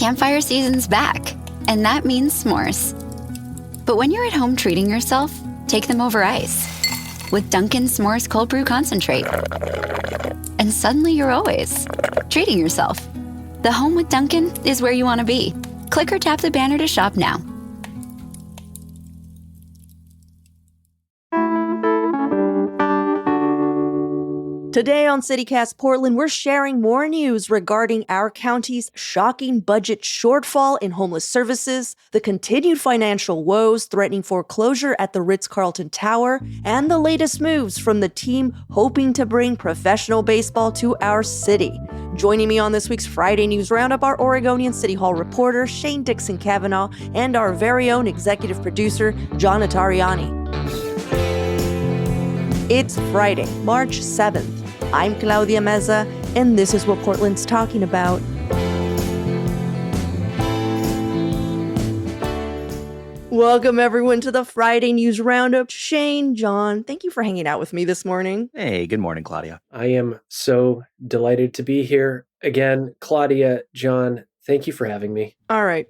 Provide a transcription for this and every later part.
Campfire season's back, and that means s'mores. But when you're at home treating yourself, take them over ice with Dunkin' S'mores Cold Brew Concentrate. And suddenly you're always treating yourself. The home with Dunkin' is where you want to be. Click or tap the banner to shop now. Today on CityCast Portland, we're sharing more news regarding our county's shocking budget shortfall in homeless services, the continued financial woes threatening foreclosure at the Ritz-Carlton Tower, and the latest moves from the team hoping to bring professional baseball to our city. Joining me on this week's Friday News Roundup are Oregonian City Hall reporter Shane Dixon Kavanaugh and our very own executive producer, John Notarianni. It's Friday, March 7th. I'm Claudia Meza, and this is what Portland's talking about. Welcome, everyone, to the Friday News Roundup. Shane, John, thank you for hanging out with me this morning. Hey, good morning, Claudia. I am so delighted to be here again. Claudia, John, thank you for having me. All right.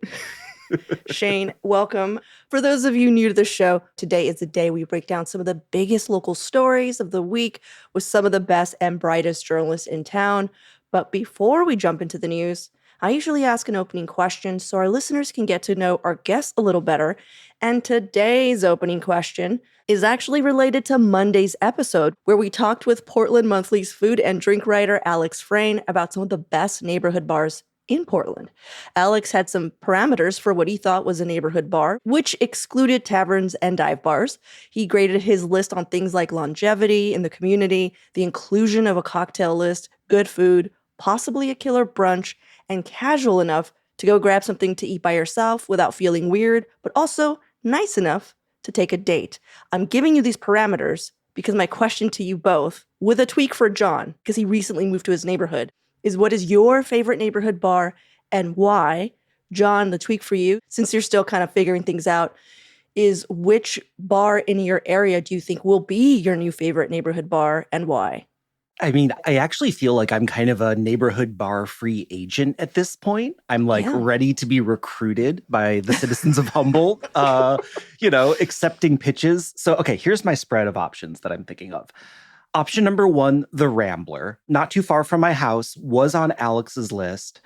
Shane, welcome. For those of you new to the show, today is the day we break down some of the biggest local stories of the week with some of the best and brightest journalists in town. But before we jump into the news, I usually ask an opening question so our listeners can get to know our guests a little better. And today's opening question is actually related to Monday's episode, where we talked with Portland Monthly's food and drink writer Alex Frayne about some of the best neighborhood bars in Portland. Alex had some parameters for what he thought was a neighborhood bar, which excluded taverns and dive bars. He graded his list on things like longevity in the community, the inclusion of a cocktail list, good food, possibly a killer brunch, and casual enough to go grab something to eat by yourself without feeling weird, but also nice enough to take a date. I'm giving you these parameters because my question to you both, with a tweak for John, because he recently moved to his neighborhood, is what is your favorite neighborhood bar and why? John, the tweak for you, since you're still kind of figuring things out, is which bar in your area do you think will be your new favorite neighborhood bar and why? I mean, I actually feel like I'm kind of a neighborhood bar free agent at this point. I'm ready to be recruited by the citizens of Humboldt, accepting pitches. So, okay, here's my spread of options that I'm thinking of. Option number 1, the Rambler, not too far from my house, was on Alex's list.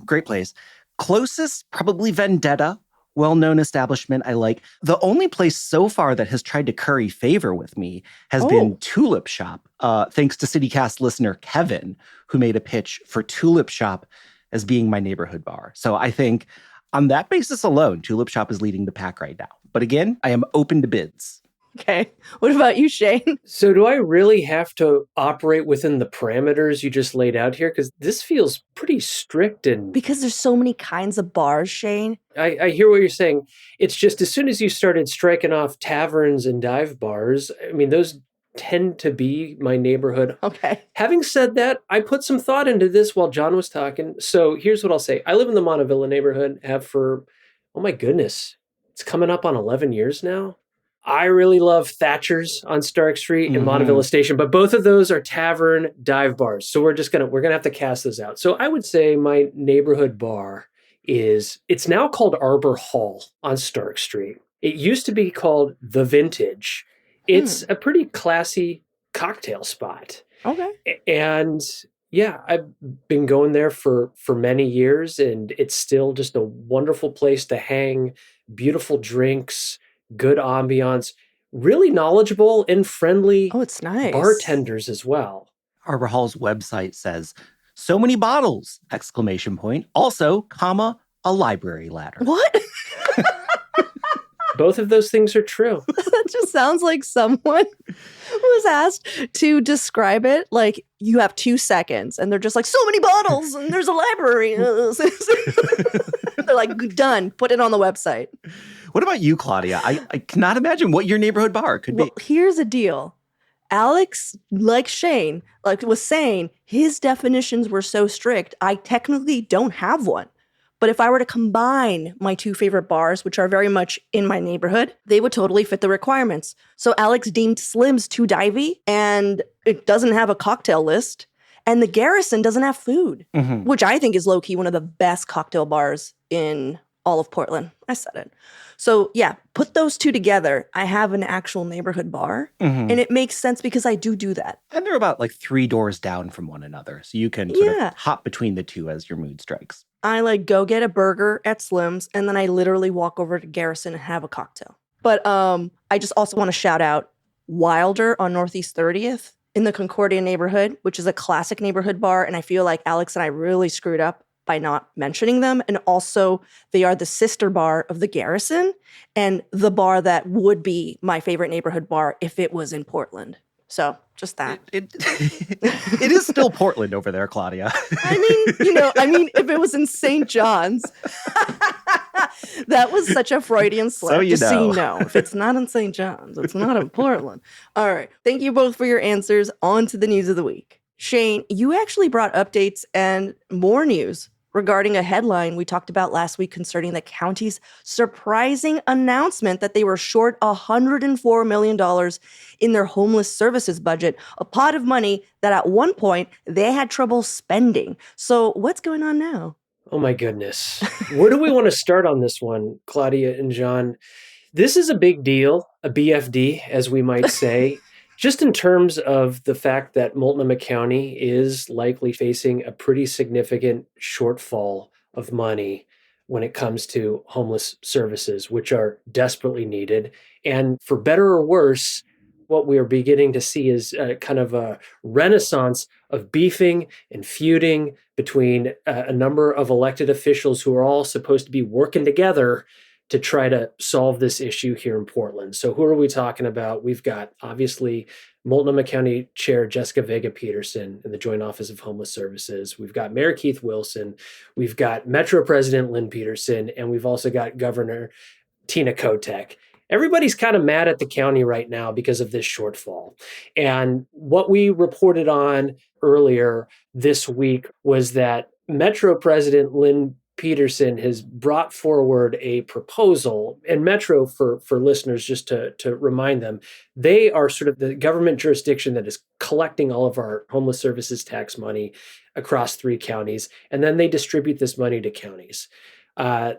Great place. Closest, probably Vendetta, well-known establishment I like. The only place so far that has tried to curry favor with me has been Tulip Shop, thanks to CityCast listener Kevin, who made a pitch for Tulip Shop as being my neighborhood bar. So I think on that basis alone, Tulip Shop is leading the pack right now. But again, I am open to bids. Okay. What about you, Shane? So do I really have to operate within the parameters you just laid out here? Because this feels pretty strict and... Because there's so many kinds of bars, Shane. I hear what you're saying. It's just as soon as you started striking off taverns and dive bars, I mean, those tend to be my neighborhood. Okay. Having said that, I put some thought into this while John was talking. So here's what I'll say. I live in the Montevilla neighborhood, have for, oh my goodness, it's coming up on 11 years now. I really love Thatcher's on Stark Street and Montevilla Station, but both of those are tavern dive bars. So we're gonna have to cast those out. So I would say my neighborhood bar it's now called Arbor Hall on Stark Street. It used to be called The Vintage. It's a pretty classy cocktail spot. Okay. And yeah, I've been going there for many years, and it's still just a wonderful place to hang, beautiful drinks, good ambiance, really knowledgeable and friendly it's nice. Bartenders as well. Arbor Hall's website says, so many bottles, ! Also, a library ladder. What? Both of those things are true. That just sounds like someone was asked to describe it like you have 2 seconds and they're just like, so many bottles and there's a library. They're like, done, put it on the website. What about you, Claudia? I cannot imagine what your neighborhood bar could be. Here's the deal. Alex, like Shane, was saying, his definitions were so strict, I technically don't have one. But if I were to combine my 2 favorite bars, which are very much in my neighborhood, they would totally fit the requirements. So Alex deemed Slim's too divey, and it doesn't have a cocktail list. And the Garrison doesn't have food, Mhm. which I think is low-key one of the best cocktail bars in all of Portland. I said it. So yeah, put those two together. I have an actual neighborhood bar. Mhm. And it makes sense because I do that. And they're about like 3 doors down from one another. So you can sort of hop between the two as your mood strikes. I like go get a burger at Slim's and then I literally walk over to Garrison and have a cocktail. But I just also want to shout out Wilder on Northeast 30th in the Concordia neighborhood, which is a classic neighborhood bar. And I feel like Alex and I really screwed up by not mentioning them. And also they are the sister bar of the Garrison and the bar that would be my favorite neighborhood bar if it was in Portland. So just that. It is still Portland over there, Claudia. I mean, if it was in St. John's, that was such a Freudian slip. So you just so know. you know, if it's not in St. John's, it's not in Portland. All right. Thank you both for your answers. On to the news of the week. Shane, you actually brought updates and more news regarding a headline we talked about last week concerning the county's surprising announcement that they were short $104 million in their homeless services budget, a pot of money that at one point they had trouble spending. So what's going on now? Oh my goodness. Where do we want to start on this one, Claudia and John? This is a big deal, a BFD, as we might say. Just in terms of the fact that Multnomah County is likely facing a pretty significant shortfall of money when it comes to homeless services, which are desperately needed. And for better or worse, what we are beginning to see is kind of a renaissance of beefing and feuding between a number of elected officials who are all supposed to be working together to try to solve this issue here in Portland. So who are we talking about? We've got, obviously, Multnomah County Chair Jessica Vega Peterson in the Joint Office of Homeless Services. We've got Mayor Keith Wilson. We've got Metro President Lynn Peterson. And we've also got Governor Tina Kotek. Everybody's kind of mad at the county right now because of this shortfall. And what we reported on earlier this week was that Metro President Lynn Peterson has brought forward a proposal, and Metro, for listeners, just to remind them, they are sort of the government jurisdiction that is collecting all of our homeless services tax money across 3 counties, and then they distribute this money to counties.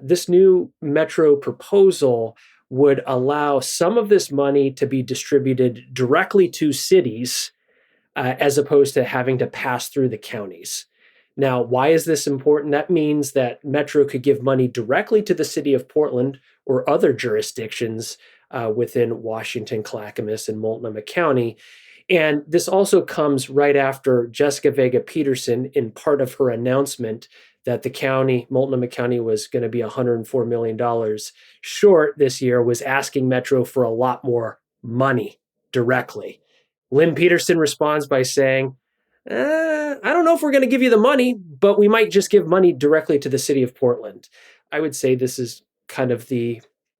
This new Metro proposal would allow some of this money to be distributed directly to cities as opposed to having to pass through the counties. Now, why is this important? That means that Metro could give money directly to the city of Portland or other jurisdictions within Washington, Clackamas, and Multnomah County. And this also comes right after Jessica Vega Peterson, in part of her announcement that the county, Multnomah County, was going to be $104 million short this year, was asking Metro for a lot more money directly. Lynn Peterson responds by saying, I don't know if we're going to give you the money, but we might just give money directly to the city of Portland. I would say this is kind of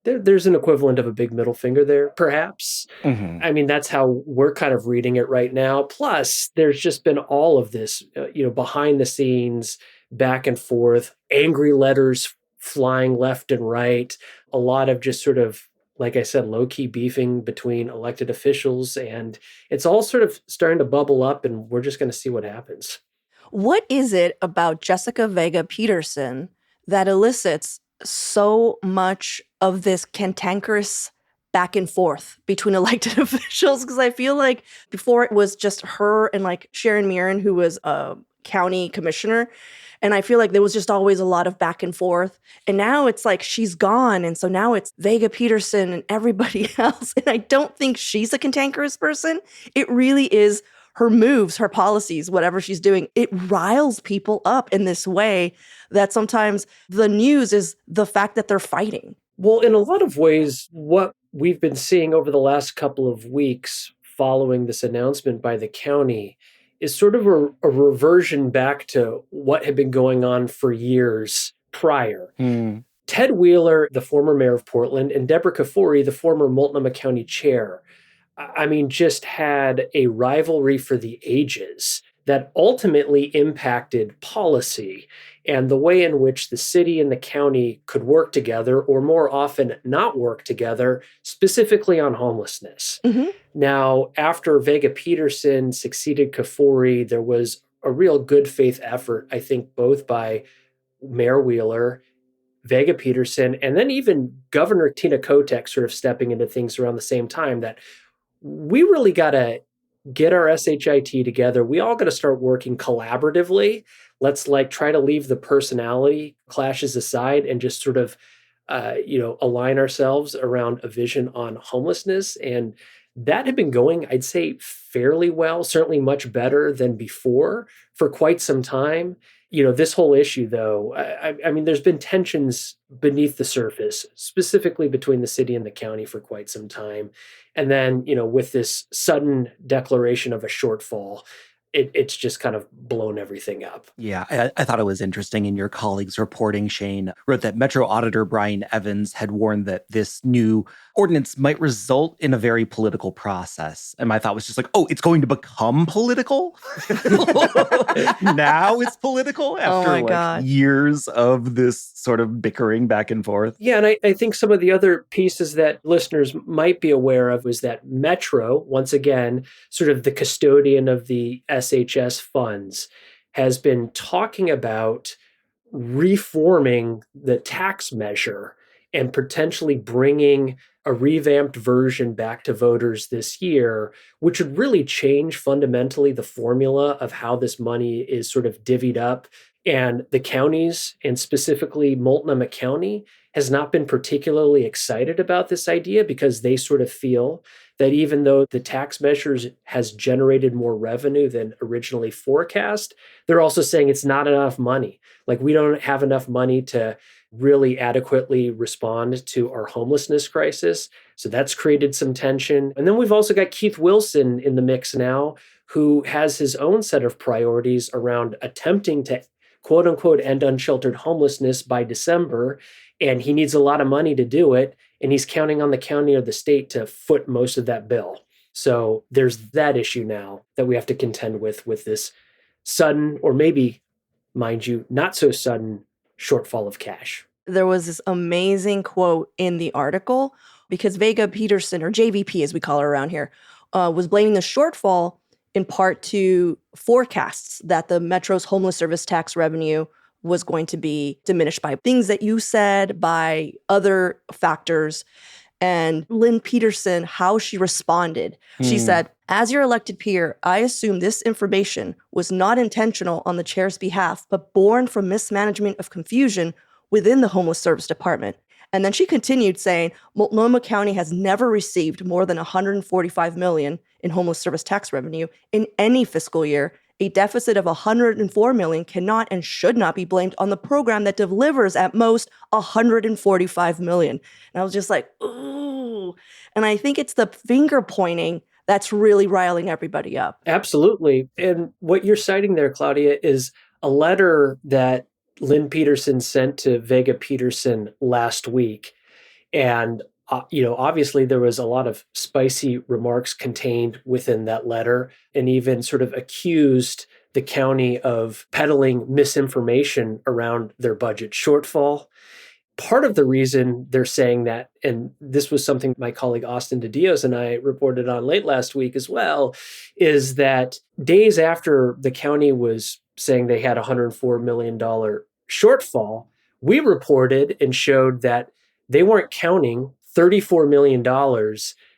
there's an equivalent of a big middle finger there, perhaps. Mm-hmm. I mean, that's how we're kind of reading it right now. Plus, there's just been all of this, behind the scenes, back and forth, angry letters flying left and right, a lot of just sort of, like I said, low-key beefing between elected officials, and it's all sort of starting to bubble up, and we're just going to see what happens. What is it about Jessica Vega Peterson that elicits so much of this cantankerous back and forth between elected officials? Because I feel like before it was just her and like Sharon Mearin, who was a county commissioner. And I feel like there was just always a lot of back and forth. And now it's like she's gone. And so now it's Vega Peterson and everybody else. And I don't think she's a cantankerous person. It really is her moves, her policies, whatever she's doing. It riles people up in this way that sometimes the news is the fact that they're fighting. Well, in a lot of ways, what we've been seeing over the last couple of weeks following this announcement by the county is sort of a reversion back to what had been going on for years prior. Mm. Ted Wheeler, the former mayor of Portland, and Deborah Kafoury, the former Multnomah County chair, just had a rivalry for the ages that ultimately impacted policy and the way in which the city and the county could work together, or more often not work together, specifically on homelessness. Mm-hmm. Now, after Vega Peterson succeeded Kafoury, there was a real good faith effort, I think, both by Mayor Wheeler, Vega Peterson, and then even Governor Tina Kotek sort of stepping into things around the same time, that we really got to get our SHIT together. We all got to start working collaboratively. Let's try to leave the personality clashes aside and just sort of, align ourselves around a vision on homelessness. And that had been going, I'd say, fairly well, certainly much better than before for quite some time. This whole issue, though, I mean, there's been tensions beneath the surface, specifically between the city and the county for quite some time. And then, with this sudden declaration of a shortfall, it's just kind of blown everything up. Yeah, I thought it was interesting in your colleagues' reporting, Shane wrote that Metro Auditor Brian Evans had warned that this new ordinance might result in a very political process. And my thought was just it's going to become political? Now it's political after years of this sort of bickering back and forth. Yeah, and I think some of the other pieces that listeners might be aware of was that Metro, once again, sort of the custodian of the SHS funds, has been talking about reforming the tax measure and potentially bringing a revamped version back to voters this year, which would really change fundamentally the formula of how this money is sort of divvied up. And the counties, and specifically Multnomah County, has not been particularly excited about this idea because they sort of feel that even though the tax measures has generated more revenue than originally forecast, they're also saying it's not enough money. We don't have enough money to really adequately respond to our homelessness crisis. So that's created some tension. And then we've also got Keith Wilson in the mix now, who has his own set of priorities around attempting to quote unquote end unsheltered homelessness by December. And he needs a lot of money to do it. And he's counting on the county or the state to foot most of that bill. So there's that issue now that we have to contend with this sudden, or maybe, mind you, not so sudden shortfall of cash. There was this amazing quote in the article because Vega Peterson, or JVP as we call her around here, was blaming the shortfall in part to forecasts that the Metro's homeless service tax revenue was going to be diminished by things that you said, by other factors. And Lynn Peterson, how she responded, she said, "As your elected peer, I assume this information was not intentional on the chair's behalf, but born from mismanagement of confusion within the Homeless Service Department." And then she continued saying, Multnomah County has never received more than $145 million in homeless service tax revenue in any fiscal year. A deficit of $104 million cannot and should not be blamed on the program that delivers at most $145 million. And I was just like, ooh. And I think it's the finger pointing that's really riling everybody up. Absolutely. And what you're citing there, Claudia, is a letter that Lynn Peterson sent to Vega Peterson last week. And, obviously there was a lot of spicy remarks contained within that letter, and even sort of accused the county of peddling misinformation around their budget shortfall. Part of the reason they're saying that, and this was something my colleague Austin DeDios and I reported on late last week as well, is that days after the county was saying they had a $104 million shortfall, we reported and showed that they weren't counting $34 million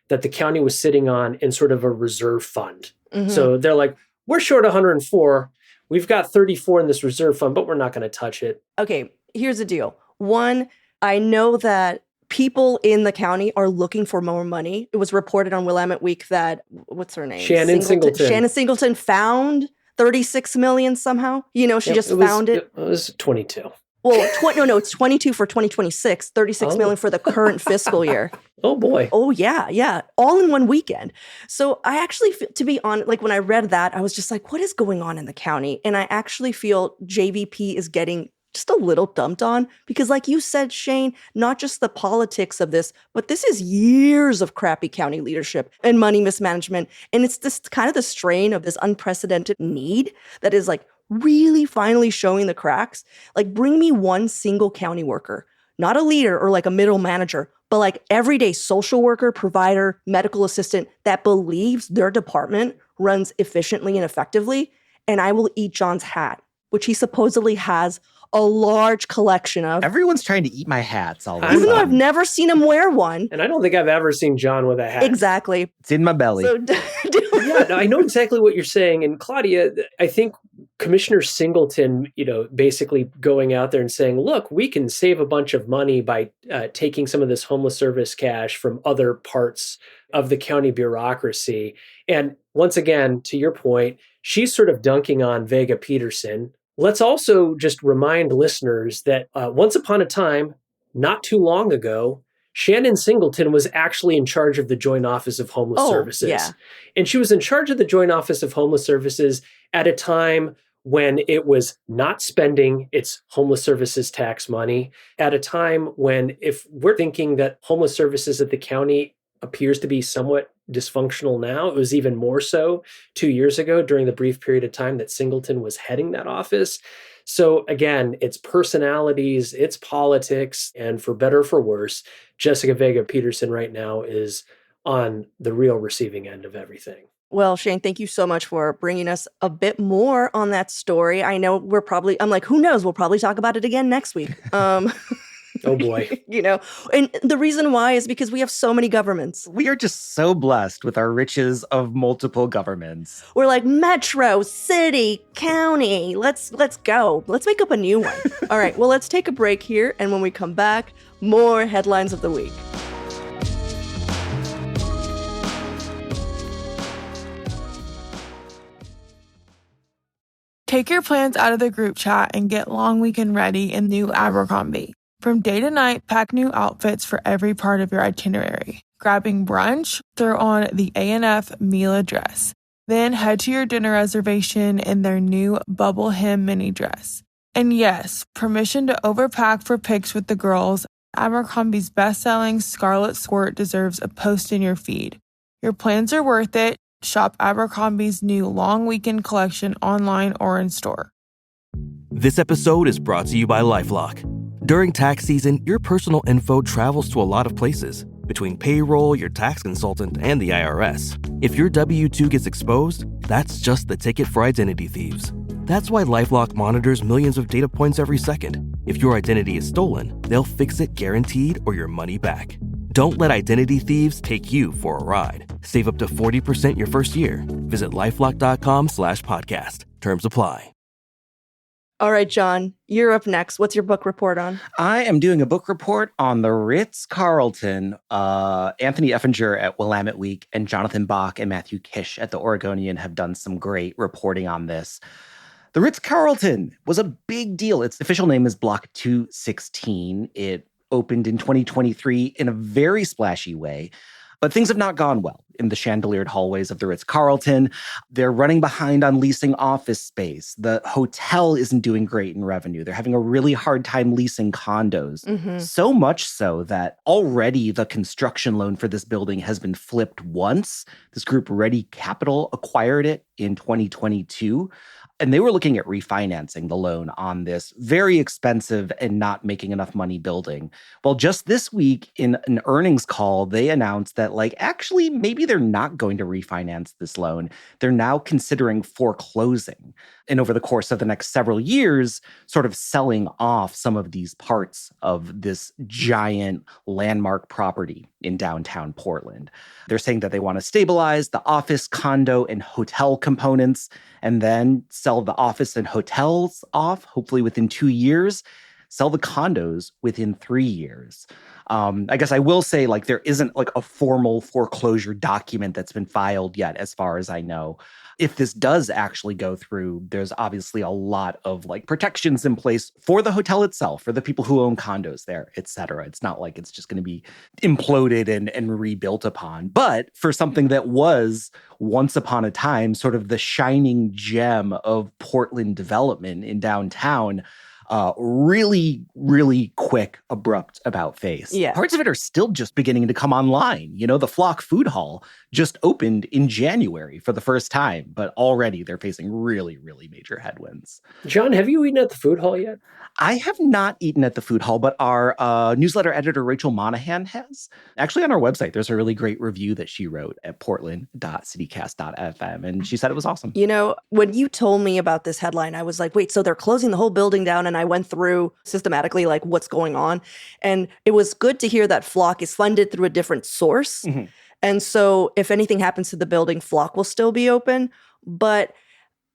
that the county was sitting on in sort of a reserve fund. Mm-hmm. So they're like, we're short 104. We've got 34 in this reserve fund, but we're not going to touch it. Okay, here's the deal. One, I know that people in the county are looking for more money. It was reported on Willamette Week that, what's her name? Shannon Singleton. Shannon Singleton found $36 million somehow. She just found it. It was 22. Well, it's 22 for 2026, $36 million for the current fiscal year. Oh, boy. Oh, yeah. All in one weekend. So I actually feel, to be honest, when I read that, I was just like, what is going on in the county? And I actually feel JVP is getting just a little dumped on because, like you said, Shane, not just the politics of this, but this is years of crappy county leadership and money mismanagement. And it's this kind of the strain of this unprecedented need that is really finally showing the cracks. Bring me one single county worker, not a leader or a middle manager, but everyday social worker, provider, medical assistant that believes their department runs efficiently and effectively and I will eat John's hat, which he supposedly has a large collection of. Everyone's trying to eat my hats all the Even time. though I've never seen him wear one. And I don't think I've ever seen John with a hat. Exactly. It's in my belly. So, Yeah, no, I know exactly what you're saying. And Claudia, I think Commissioner Singleton, basically going out there and saying, look, we can save a bunch of money by taking some of this homeless service cash from other parts of the county bureaucracy. And once again, to your point, she's sort of dunking on Vega Peterson. Let's also just remind listeners that once upon a time, not too long ago, Shannon Singleton was actually in charge of the Joint Office of Homeless Services. Yeah. And she was in charge of the Joint Office of Homeless Services at a time when it was not spending its homeless services tax money, at a time when, if we're thinking that homeless services at the county appears to be somewhat dysfunctional now, it was even more so 2 years ago during the brief period of time that Singleton was heading that office. So again, it's personalities, it's politics, and for better or for worse, Jessica Vega Peterson right now is on the real receiving end of everything. Well, Shane, thank you so much for bringing us a bit more on that story. I know I'm like, who knows? We'll probably talk about it again next week. Oh boy. And the reason why is because we have so many governments. We are just so blessed with our riches of multiple governments. We're like metro, city, county. Let's go. Let's make up a new one. All right. Well, let's take a break here. And when we come back, more headlines of the week. Take your plans out of the group chat and get long weekend ready in new Abercrombie. From day to night, pack new outfits for every part of your itinerary. Grabbing brunch? Throw on the A&F Mila dress. Then head to your dinner reservation in their new bubble hem mini dress. And yes, permission to overpack for pics with the girls. Abercrombie's best-selling Scarlet Squirt deserves a post in your feed. Your plans are worth it. Shop Abercrombie's new long weekend collection online or in store. This episode is brought to you by LifeLock. During tax season, your personal info travels to a lot of places. Between payroll, your tax consultant, and the IRS. If your W-2 gets exposed, that's just the ticket for identity thieves. That's why LifeLock monitors millions of data points every second. If your identity is stolen, they'll fix it guaranteed or your money back. Don't let identity thieves take you for a ride. Save up to 40% your first year. Visit LifeLock.com/podcast. Terms apply. All right, John, you're up next. What's your book report on? I am doing a book report on the Ritz-Carlton. Anthony Effinger at Willamette Week and Jonathan Bach and Matthew Kish at the Oregonian have done some great reporting on this. The Ritz-Carlton was a big deal. Its official name is Block 216. It opened in 2023 in a very splashy way. But things have not gone well in the chandeliered hallways of the Ritz-Carlton. They're running behind on leasing office space. The hotel isn't doing great in revenue. They're having a really hard time leasing condos. Mm-hmm. So much so that already the construction loan for this building has been flipped once. This group, Ready Capital, acquired it in 2022. And they were looking at refinancing the loan on this very expensive and not making enough money building. Well, just this week in an earnings call, they announced that actually, maybe they're not going to refinance this loan. They're now considering foreclosing. And over the course of the next several years, sort of selling off some of these parts of this giant landmark property in downtown Portland. They're saying that they want to stabilize the office, condo, and hotel components, and then sell the office and hotels off, hopefully within 2 years, sell the condos within 3 years. I guess I will say, there isn't a formal foreclosure document that's been filed yet, as far as I know. If this does actually go through, there's obviously a lot of protections in place for the hotel itself, for the people who own condos there, et cetera. It's not like it's just going to be imploded and rebuilt upon. But for something that was once upon a time sort of the shining gem of Portland development in downtown, really, really quick, abrupt about face. Yeah. Parts of it are still just beginning to come online. You know, the Flock Food Hall just opened in January for the first time, but already they're facing really, really major headwinds. John, have you eaten at the food hall yet? I have not eaten at the food hall, but our newsletter editor, Rachel Monahan, has. Actually, on our website, there's a really great review that she wrote at portland.citycast.fm, and she said it was awesome. You know, when you told me about this headline, I was like, wait, so they're closing the whole building down? And I went through systematically, like, what's going on. And it was good to hear that Flock is funded through a different source. Mm-hmm. And so if anything happens to the building, Flock will still be open. But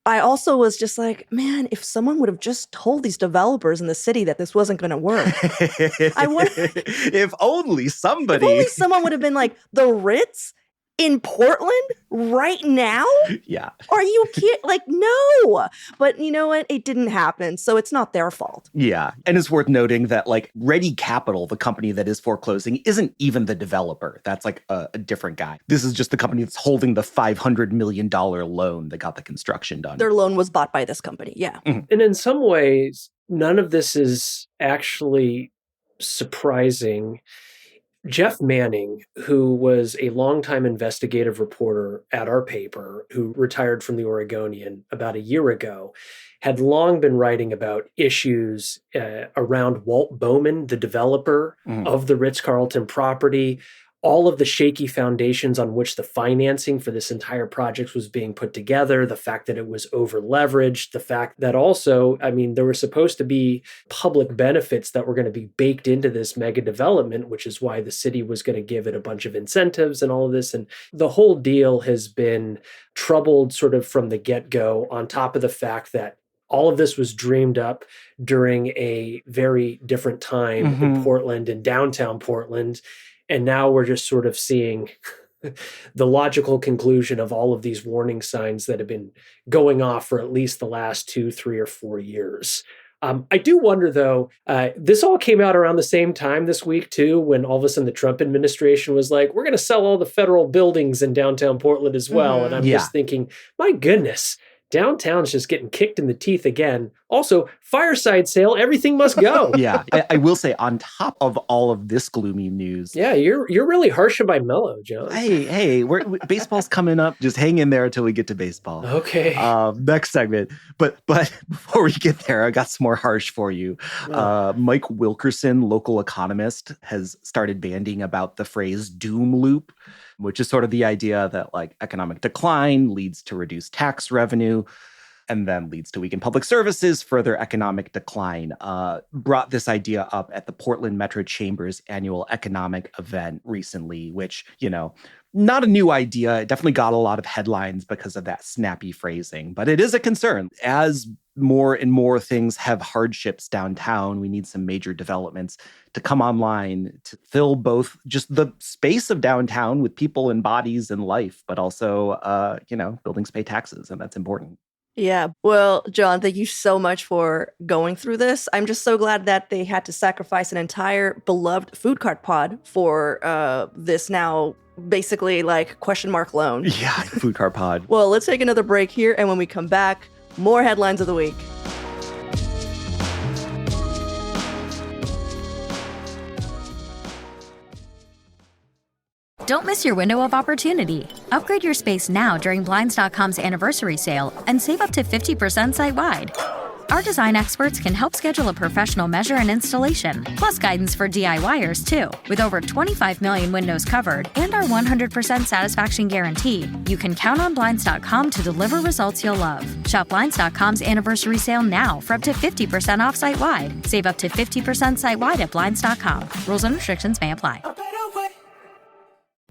I also was just like, man, if someone would have just told these developers in the city that this wasn't going to work. If only somebody. If only someone would have been like, the Ritz in Portland right now? Yeah. Are you kidding? Like, no. But you know what? It didn't happen. So it's not their fault. Yeah. And it's worth noting that like Ready Capital, the company that is foreclosing, isn't even the developer. That's like a different guy. This is just the company that's holding the $500 million loan that got the construction done. Their loan was bought by this company. Yeah. Mm-hmm. And in some ways, none of this is actually surprising. Jeff Manning, who was a longtime investigative reporter at our paper, who retired from the Oregonian about a year ago, had long been writing about issues around Walt Bowman, the developer of the Ritz-Carlton property, all of the shaky foundations on which the financing for this entire project was being put together, the fact that it was over-leveraged, the fact that also, I mean, there were supposed to be public benefits that were going to be baked into this mega development, which is why the city was going to give it a bunch of incentives and all of this. And the whole deal has been troubled sort of from the get-go, on top of the fact that all of this was dreamed up during a very different time in Portland, in downtown Portland. And now we're just sort of seeing the logical conclusion of all of these warning signs that have been going off for at least the last 2, 3, or 4 years. I do wonder, though, this all came out around the same time this week, too, when all of a sudden the Trump administration was like, we're going to sell all the federal buildings in downtown Portland as well. And I'm just thinking, my goodness, downtown's just getting kicked in the teeth again. Also, fireside sale, everything must go. Yeah, I will say, on top of all of this gloomy news. Yeah, you're really harshing my mellow, John. Hey, baseball's coming up. Just hang in there until we get to baseball. Okay. Next segment. But before we get there, I got some more harsh for you. Mike Wilkerson, local economist, has started bandying about the phrase doom loop, which is sort of the idea that like economic decline leads to reduced tax revenue and then leads to weakened public services, further economic decline. Brought this idea up at the Portland Metro Chamber's annual economic event recently, which, you know, not a new idea. It definitely got a lot of headlines because of that snappy phrasing, but it is a concern. As more and more things have hardships downtown, we need some major developments to come online to fill both just the space of downtown with people and bodies and life, but also, buildings pay taxes, and that's important. Yeah. Well, John, thank you so much for going through this. I'm just so glad that they had to sacrifice an entire beloved food cart pod for this now basically like question mark loan. Yeah, food cart pod. Well, let's take another break here. And when we come back, more headlines of the week. Don't miss your window of opportunity. Upgrade your space now during Blinds.com's anniversary sale and save up to 50% site-wide. Our design experts can help schedule a professional measure and installation, plus guidance for DIYers too. With over 25 million windows covered and our 100% satisfaction guarantee, you can count on Blinds.com to deliver results you'll love. Shop Blinds.com's anniversary sale now for up to 50% off site-wide. Save up to 50% site-wide at Blinds.com. Rules and restrictions may apply.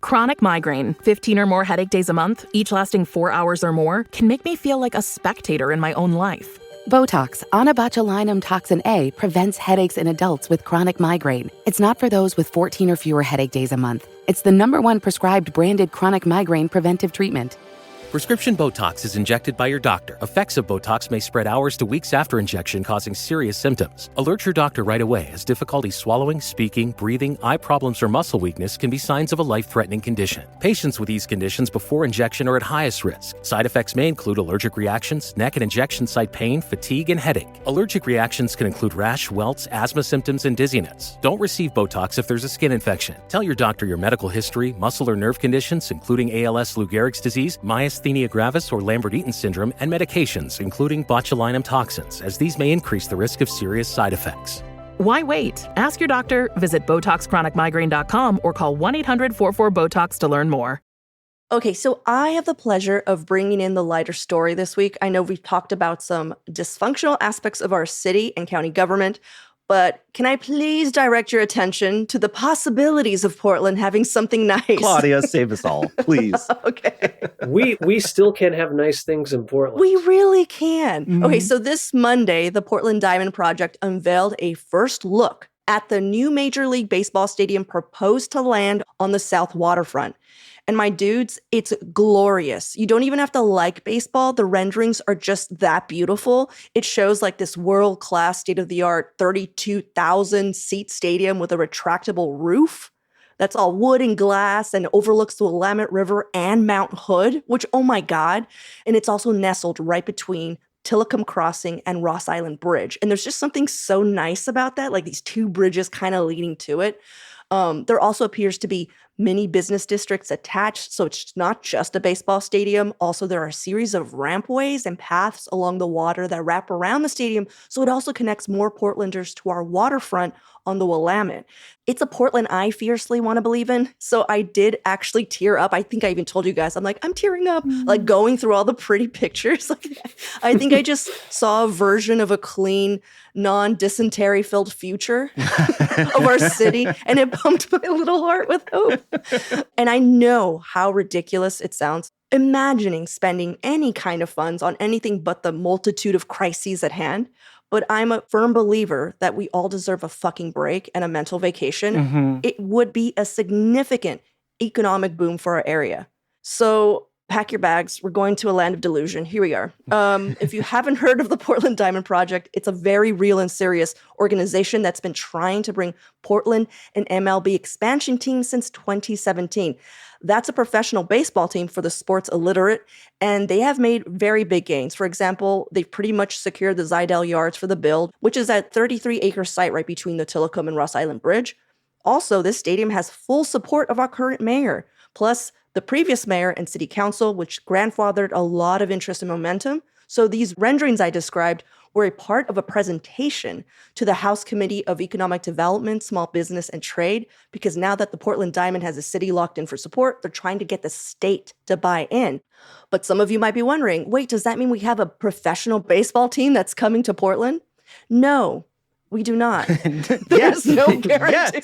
Chronic migraine, 15 or more headache days a month, each lasting 4 hours or more, can make me feel like a spectator in my own life. Botox, onabotulinum toxin A, prevents headaches in adults with chronic migraine. It's not for those with 14 or fewer headache days a month. It's the #1 prescribed branded chronic migraine preventive treatment. Prescription Botox is injected by your doctor. Effects of Botox may spread hours to weeks after injection, causing serious symptoms. Alert your doctor right away, as difficulty swallowing, speaking, breathing, eye problems, or muscle weakness can be signs of a life-threatening condition. Patients with these conditions before injection are at highest risk. Side effects may include allergic reactions, neck and injection site pain, fatigue, and headache. Allergic reactions can include rash, welts, asthma symptoms, and dizziness. Don't receive Botox if there's a skin infection. Tell your doctor your medical history, muscle or nerve conditions, including ALS, Lou Gehrig's disease, myasthenia gravis, or Lambert-Eaton syndrome, and medications, including botulinum toxins, as these may increase the risk of serious side effects. Why wait? Ask your doctor, visit BotoxChronicMigraine.com, or call 1-800-44-BOTOX to learn more. Okay, so I have the pleasure of bringing in the lighter story this week. I know we've talked about some dysfunctional aspects of our city and county government, but can I please direct your attention to the possibilities of Portland having something nice? Claudia, save us all, please. Okay. We still can have nice things in Portland. We really can. Mm-hmm. Okay, so this Monday, the Portland Diamond Project unveiled a first look at the new Major League Baseball stadium proposed to land on the South Waterfront. And my dudes, it's glorious. You don't even have to like baseball. The renderings are just that beautiful. It shows like this world-class, state-of-the-art 32,000 seat stadium with a retractable roof that's all wood and glass and overlooks the Willamette River and Mount Hood, which, oh my God. And it's also nestled right between Tillicum Crossing and Ross Island Bridge. And there's just something so nice about that, like these two bridges kind of leading to it. There also appears to be many business districts attached, so it's not just a baseball stadium. Also, there are a series of rampways and paths along the water that wrap around the stadium, so it also connects more Portlanders to our waterfront on the Willamette. It's a Portland I fiercely want to believe in, so I did actually tear up. I think I even told you guys, I'm tearing up, like going through all the pretty pictures. I think I just saw a version of a clean, non-dysentery-filled future of our city, and it pumped my little heart with hope. And I know how ridiculous it sounds, imagining spending any kind of funds on anything but the multitude of crises at hand. But I'm a firm believer that we all deserve a fucking break and a mental vacation. Mm-hmm. It would be a significant economic boom for our area. So pack your bags. We're going to a land of delusion. Here we are. If you haven't heard of the Portland Diamond Project, it's a very real and serious organization that's been trying to bring Portland an MLB expansion team since 2017. That's a professional baseball team for the sports illiterate, and they have made very big gains. For example, they've pretty much secured the Zidell Yards for the build, which is a 33-acre site right between the Tillicum and Ross Island Bridge. Also, this stadium has full support of our current mayor, plus the previous mayor and city council, which grandfathered a lot of interest and momentum. So these renderings I described were a part of a presentation to the House Committee of Economic Development, Small Business, and Trade, because now that the Portland Diamond has a city locked in for support, they're trying to get the state to buy in. But some of you might be wondering, wait, does that mean we have a professional baseball team that's coming to Portland? No. We do not. There's no guarantee.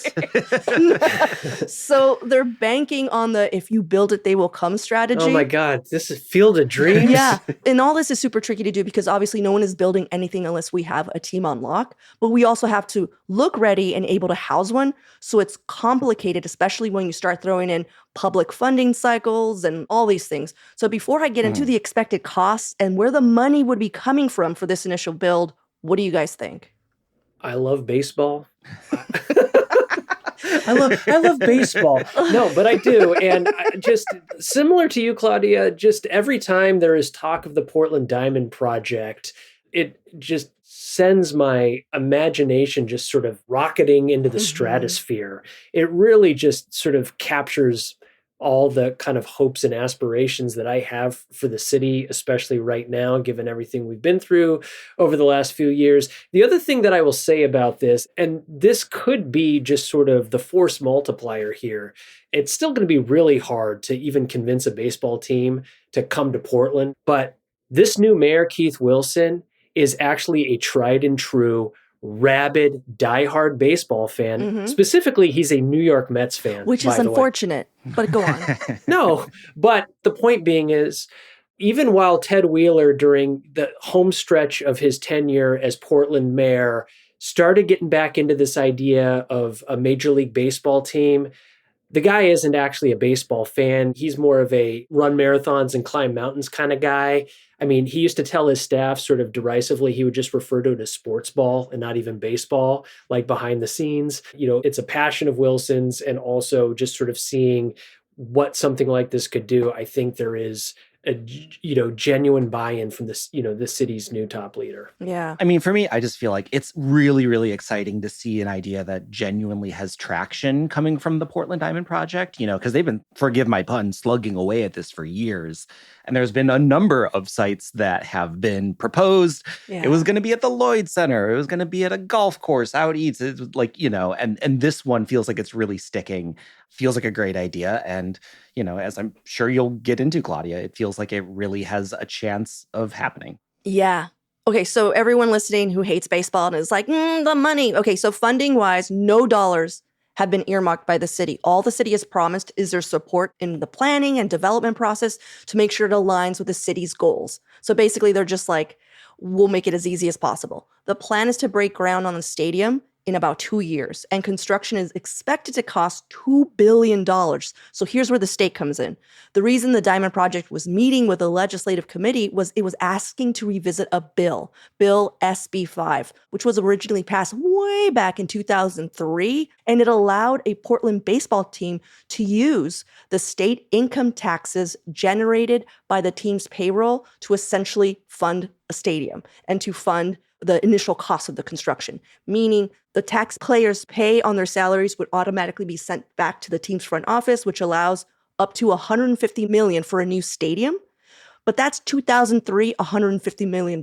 So they're banking on the if you build it, they will come strategy. Oh my God, this is Field of Dreams. Yeah. And all this is super tricky to do because obviously no one is building anything unless we have a team on lock. But we also have to look ready and able to house one. So it's complicated, especially when you start throwing in public funding cycles and all these things. So before I get into the expected costs and where the money would be coming from for this initial build, what do you guys think? I love baseball. I love baseball. No, but I do. And just similar to you, Claudia, just every time there is talk of the Portland Diamond Project, it just sends my imagination just sort of rocketing into the stratosphere. It really just sort of captures all the kind of hopes and aspirations that I have for the city, especially right now, given everything we've been through over the last few years. The other thing that I will say about this, and this could be just sort of the force multiplier here, it's still going to be really hard to even convince a baseball team to come to Portland. But this new mayor, Keith Wilson, is actually a tried and true rabid, diehard baseball fan. Specifically, he's a New York Mets fan. Which is unfortunate, but go on. No, but the point being is, even while Ted Wheeler, during the home stretch of his tenure as Portland mayor, started getting back into this idea of a Major League Baseball team, The guy isn't actually a baseball fan. He's more of a run marathons and climb mountains kind of guy. I mean, he used to tell his staff sort of derisively, he would just refer to it as sports ball and not even baseball, like behind the scenes. It's a passion of Wilson's, and also just sort of seeing what something like this could do. I think there is a genuine buy-in from this, the city's new top leader. Yeah. I mean, for me, I just feel like it's really, really exciting to see an idea that genuinely has traction coming from the Portland Diamond Project, because they've been, forgive my pun, slugging away at this for years. And there's been a number of sites that have been proposed. Yeah. It was going to be at the Lloyd Center. It was going to be at a golf course out east. It was like, and this one feels like it's really sticking, feels like a great idea. And, as I'm sure you'll get into, Claudia, it feels like it really has a chance of happening. Yeah. Okay, so everyone listening who hates baseball and is like, the money. Okay, so funding-wise, no dollars have been earmarked by the city. All the city has promised is their support in the planning and development process to make sure it aligns with the city's goals. So basically, they're just like, we'll make it as easy as possible. The plan is to break ground on the stadium in about 2 years, and construction is expected to cost $2 billion. So here's where the stake comes in. The reason the Diamond Project was meeting with the legislative committee was it was asking to revisit a bill, Bill SB 5, which was originally passed way back in 2003, and it allowed a Portland baseball team to use the state income taxes generated by the team's payroll to essentially fund a stadium and to fund the initial cost of the construction, meaning the taxpayers pay on their salaries would automatically be sent back to the team's front office, which allows up to $150 million for a new stadium. But that's 2003, $150 million.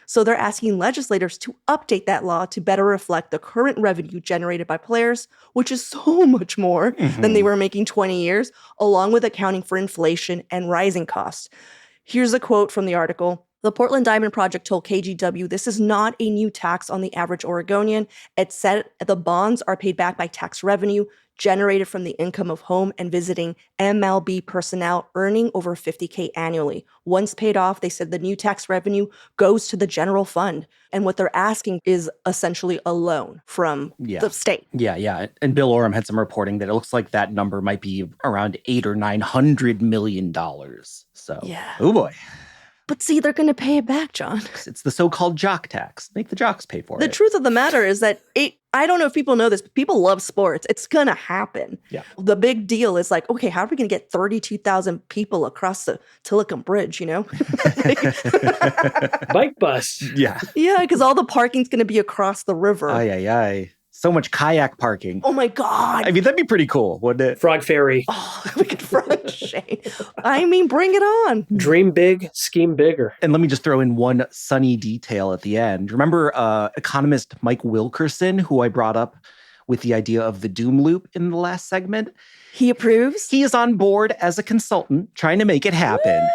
So they're asking legislators to update that law to better reflect the current revenue generated by players, which is so much more than they were making 20 years, along with accounting for inflation and rising costs. Here's a quote from the article. The Portland Diamond Project told KGW this is not a new tax on the average Oregonian. It said the bonds are paid back by tax revenue generated from the income of home and visiting MLB personnel earning over $50K annually. Once paid off, they said the new tax revenue goes to the general fund. And what they're asking is essentially a loan from the state. Yeah. And Bill Oram had some reporting that it looks like that number might be around $800 or $900 million. So, oh boy. But see, they're going to pay it back, John. It's the so-called jock tax. Make the jocks pay for it. The truth of the matter is that I don't know if people know this, but people love sports. It's going to happen. Yeah. The big deal is like, okay, how are we going to get 32,000 people across the Tillicum Bridge, Bike bus. Yeah. Yeah, because all the parking's going to be across the river. Aye. So much kayak parking. Oh my God. I mean, that'd be pretty cool, wouldn't it? Frog ferry. Oh, we could frog Shane. I mean, bring it on. Dream big, scheme bigger. And let me just throw in one sunny detail at the end. Remember economist Mike Wilkerson, who I brought up with the idea of the doom loop in the last segment? He approves? He is on board as a consultant trying to make it happen.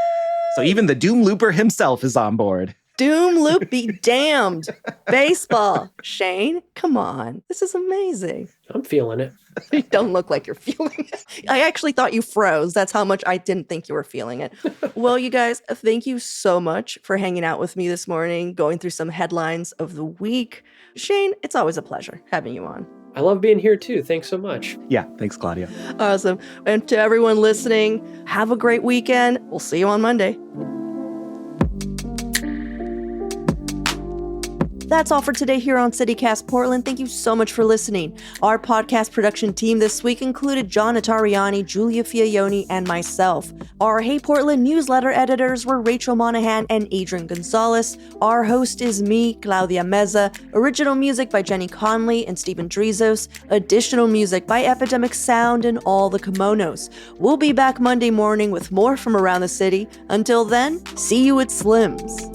So even the doom looper himself is on board. Doom loop be damned. Baseball. Shane, come on. This is amazing. I'm feeling it. You don't look like you're feeling it. I actually thought you froze. That's how much I didn't think you were feeling it. Well, you guys, thank you so much for hanging out with me this morning, going through some headlines of the week. Shane, it's always a pleasure having you on. I love being here too. Thanks so much. Yeah, thanks, Claudia. Awesome. And to everyone listening, have a great weekend. We'll see you on Monday. That's all for today here on CityCast Portland. Thank you so much for listening. Our podcast production team this week included John Notarianni, Julia Fiaioni, and myself. Our Hey Portland newsletter editors were Rachel Monahan and Adrian Gonzalez. Our host is me, Claudia Meza. Original music by Jenny Conley and Stephen Drizos. Additional music by Epidemic Sound and All the Kimonos. We'll be back Monday morning with more from around the city. Until then, see you at Slim's.